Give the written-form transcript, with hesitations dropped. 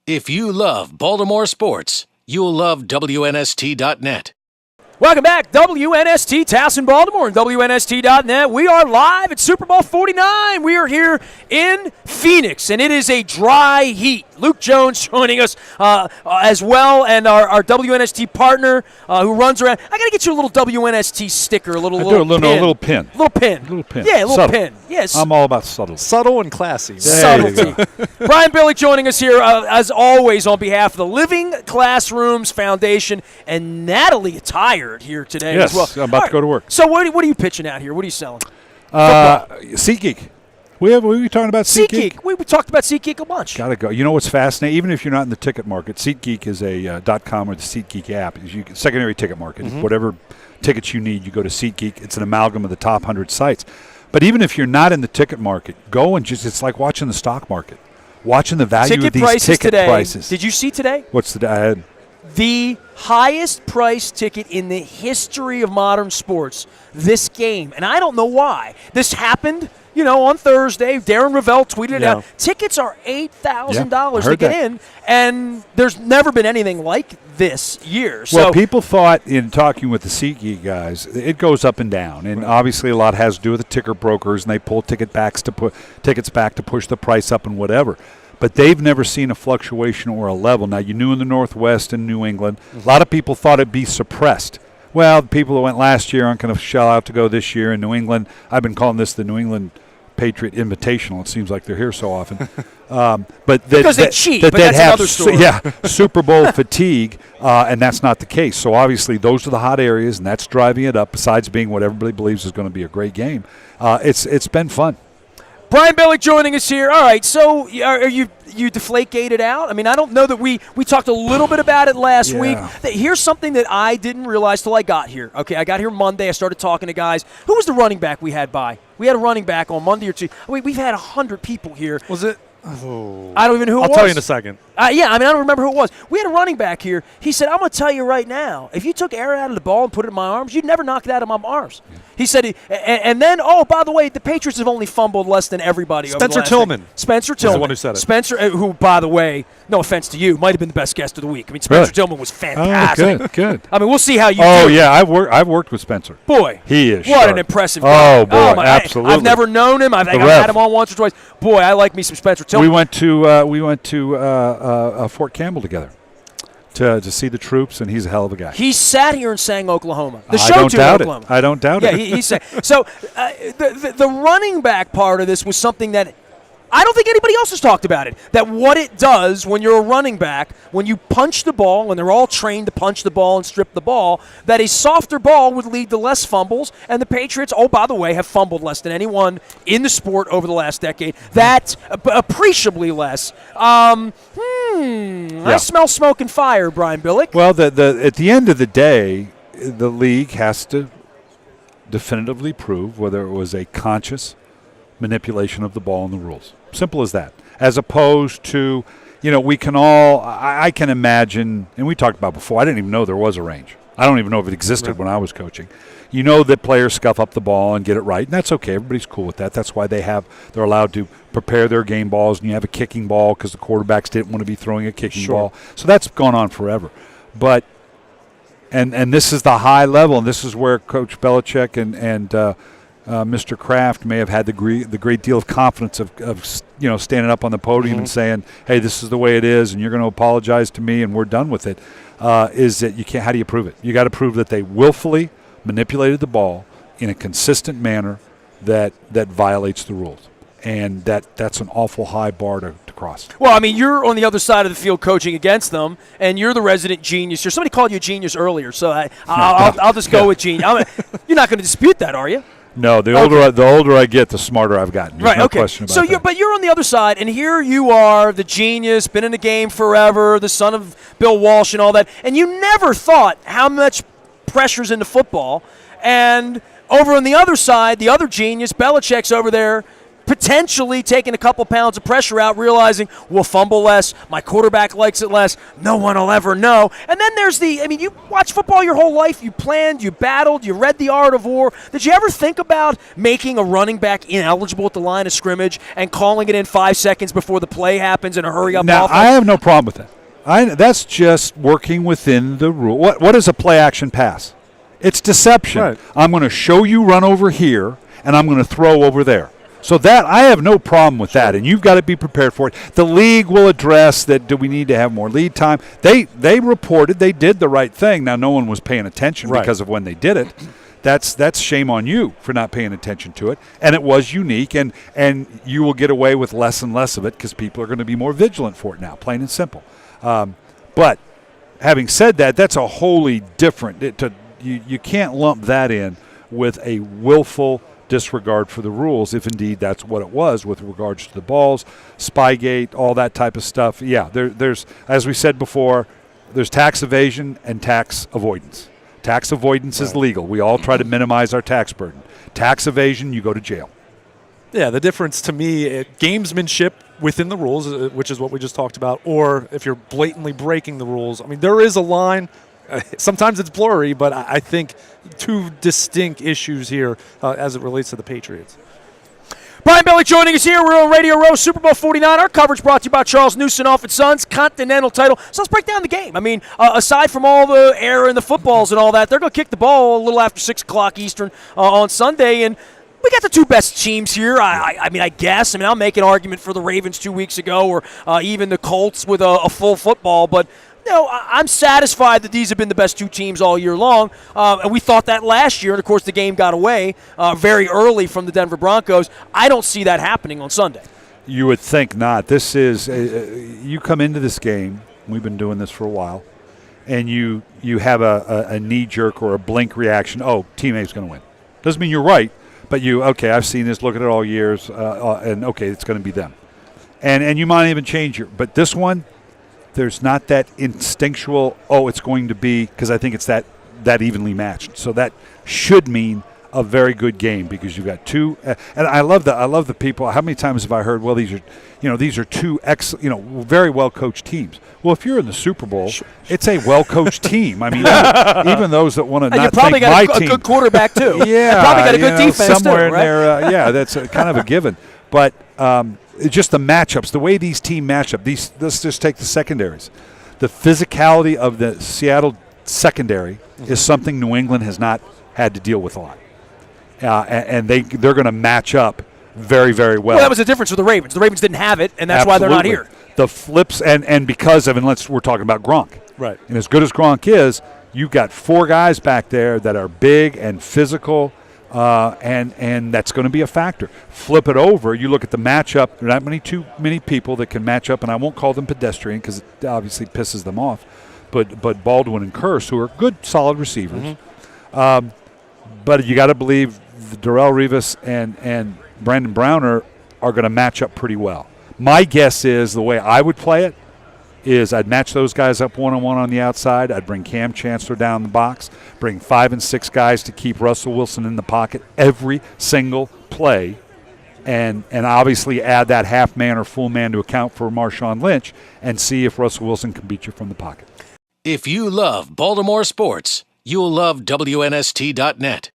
If you love Baltimore sports, you'll love WNST.net. Welcome back, WNST, Towson, Baltimore, and WNST.net. We are live at Super Bowl 49. We are here in Phoenix, and it is a dry heat. Luke Jones joining us as well, and our WNST partner who runs around. I got to get you a little WNST sticker, a little pin. Little pin. Little pin. Little pin. Yeah, a little Subtle. pin. Yes. I'm all about subtle. Subtle and classy. Subtlety. Brian Billick joining us here, as always, on behalf of the Living Classrooms Foundation, and Natalie Attire here today as well. I'm about to go to work. So what are you pitching out here? What are you selling? SeatGeek. We were talking about SeatGeek. We talked about SeatGeek a bunch. Gotta go. You know what's fascinating? Even if you're not in the ticket market, SeatGeek is a .com or the SeatGeek app. Secondary ticket market. Mm-hmm. Whatever tickets you need, you go to SeatGeek. It's an amalgam of the top 100 sites. But even if you're not in the ticket market, go and it's like watching the stock market. Watching the value of these ticket prices. Did you see today? What's the The highest price ticket in the history of modern sports, this game. And I don't know why. This happened, on Thursday. Darren Ravel tweeted it out. Tickets are $8,000 to get in, and there's never been anything like this year. Well, people thought, in talking with the SeatGeek guys, it goes up and down. And obviously a lot has to do with the ticker brokers, and they pull tickets back to push the price up and whatever. But they've never seen a fluctuation or a level. Now, you knew in the Northwest and New England, a lot of people thought it'd be suppressed. Well, the people that went last year aren't going to shell out to go this year. In New England, I've been calling this the New England Patriot Invitational. It seems like they're here so often. Because they cheat, but that's another story. Super Bowl fatigue, and that's not the case. So obviously those are the hot areas, and that's driving it up, besides being what everybody believes is going to be a great game. It's been fun. Brian Billick joining us here. All right, so are you DeflateGated out? I mean, I don't know that we talked a little bit about it last week. Here's something that I didn't realize till I got here. Okay, I got here Monday. I started talking to guys. Who was the running back we had by? We had a running back on Monday or two. We've had 100 people here. Was it? Oh. I don't even know who it was. I'll tell you in a second. I don't remember who it was. We had a running back here. He said, I'm going to tell you right now, if you took air out of the ball and put it in my arms, you'd never knock it out of my arms. He said, and then, by the way, the Patriots have only fumbled less than everybody. Spencer Tillman. Spencer Tillman. He's the one who said it. Spencer, who, by the way, no offense to you, might have been the best guest of the week. I mean, Spencer Tillman was fantastic. Oh, good. I mean, we'll see how you do. Oh, yeah, I've worked with Spencer. Boy. He is What sharp. an impressive guy. Oh, boy, absolutely. I've never known him. I've had him on once or twice. Boy, I like me some Spencer Tillman. We went to Fort Campbell together to see the troops, and he's a hell of a guy. He sat here and sang Oklahoma. I don't doubt it. I don't doubt it. Yeah, he sang. So the running back part of this was something that I don't think anybody else has talked about it. That what it does when you're a running back, when you punch the ball, and they're all trained to punch the ball and strip the ball, that a softer ball would lead to less fumbles. And the Patriots, by the way, have fumbled less than anyone in the sport over the last decade. That's appreciably less. I smell smoke and fire, Brian Billick. Well, at the end of the day, the league has to definitively prove whether it was a conscious manipulation of the ball and the rules. Simple as that. As opposed to, we can all, I can imagine, and we talked about before, I didn't even know there was a range. I don't even know if it existed when I was coaching. You know that players scuff up the ball and get it right, and that's okay. Everybody's cool with that. That's why they're allowed to prepare their game balls, and you have a kicking ball because the quarterbacks didn't want to be throwing a kicking ball. So that's gone on forever. But, and this is the high level, and this is where Coach Belichick and Mr. Kraft may have had the great deal of confidence of standing up on the podium and saying, "Hey, this is the way it is, and you're going to apologize to me, and we're done with it." Is that you can't? How do you prove it? You got to prove that they willfully manipulated the ball in a consistent manner that violates the rules, and that's an awful high bar to cross. Well, I mean, you're on the other side of the field coaching against them, and you're the resident genius here. Somebody called you a genius earlier, so I'll just go with genius. You're not going to dispute that, are you? No, the older I get, the smarter I've gotten. There's no question about that. But you're on the other side, and here you are, the genius, been in the game forever, the son of Bill Walsh and all that, and you never thought how much pressure's into football. And over on the other side, the other genius, Belichick's over there potentially taking a couple pounds of pressure out, realizing we'll fumble less, my quarterback likes it less, no one will ever know. And then there's you watch football your whole life, you planned, you battled, you read The Art of War. Did you ever think about making a running back ineligible at the line of scrimmage and calling it in 5 seconds before the play happens in a hurry-up Now, offense? I have no problem with that. That's just working within the rule. What is a play-action pass? It's deception. Right. I'm going to show you run over here, and I'm going to throw over there. So that I have no problem with that, and you've got to be prepared for it. The league will address that. Do we need to have more lead time? They reported they did the right thing. Now no one was paying attention because of when they did it. That's shame on you for not paying attention to it. And it was unique, and you will get away with less and less of it because people are going to be more vigilant for it now, plain and simple. But having said that, that's a wholly different. You can't lump that in with a willful disregard for the rules, if indeed that's what it was with regards to the balls, Spygate, all that type of stuff. Yeah, there's, as we said before, there's tax evasion and tax avoidance. Tax avoidance is legal. We all try to minimize our tax burden. Tax evasion, you go to jail. Yeah, the difference to me, gamesmanship within the rules, which is what we just talked about, or if you're blatantly breaking the rules. I mean, there is a line. Sometimes it's blurry, but I think two distinct issues here as it relates to the Patriots. Brian Billick joining us here. We're on Radio Row, Super Bowl 49. Our coverage brought to you by Charles Newsonoff and Sons, Continental title. So let's break down the game. I mean, aside from all the error in the footballs and all that, they're going to kick the ball a little after 6 o'clock Eastern on Sunday, and we got the two best teams here. I mean, I'll make an argument for the Ravens 2 weeks ago, or even the Colts with a full football, but I'm satisfied that these have been the best two teams all year long, and we thought that last year, and of course the game got away very early from the Denver Broncos. I don't see that happening on Sunday. You would think not. This is you come into this game, we've been doing this for a while, and you have a knee-jerk or a blink reaction, team A's going to win. Doesn't mean you're right, but I've seen this, look at it all years, and it's going to be them. And you might even change but this one, there's not that instinctual, it's going to be, because I think it's that evenly matched. So that should mean a very good game because you've got two. And I love the people. How many times have I heard, well, these are two very well coached teams. Well, if you're in the Super Bowl, it's a well coached team. I mean, even those that want to not think my team. You probably got a good quarterback too. Yeah, probably got a good defense somewhere too, right? in there. That's kind of a given. But it's just the matchups, the way these teams match up. Let's just take the secondaries. The physicality of the Seattle secondary is something New England has not had to deal with a lot. And they're going to match up very, very well. Well, that was the difference with the Ravens. The Ravens didn't have it, and that's why they're not here. The flips, and because of, we're talking about Gronk. Right. And as good as Gronk is, you've got 4 guys back there that are big and physical, and that's going to be a factor. Flip it over, you look at the matchup, there are not too many people that can match up, and I won't call them pedestrian because it obviously pisses them off, but Baldwin and Kearse, who are good, solid receivers. But you got to believe Darrelle Revis and Brandon Browner are going to match up pretty well. My guess is the way I would play it is I'd match those guys up one-on-one on the outside. I'd bring Cam Chancellor down the box, bring 5 and 6 guys to keep Russell Wilson in the pocket every single play, and obviously add that half man or full man to account for Marshawn Lynch and see if Russell Wilson can beat you from the pocket. If you love Baltimore sports, you'll love WNST.net.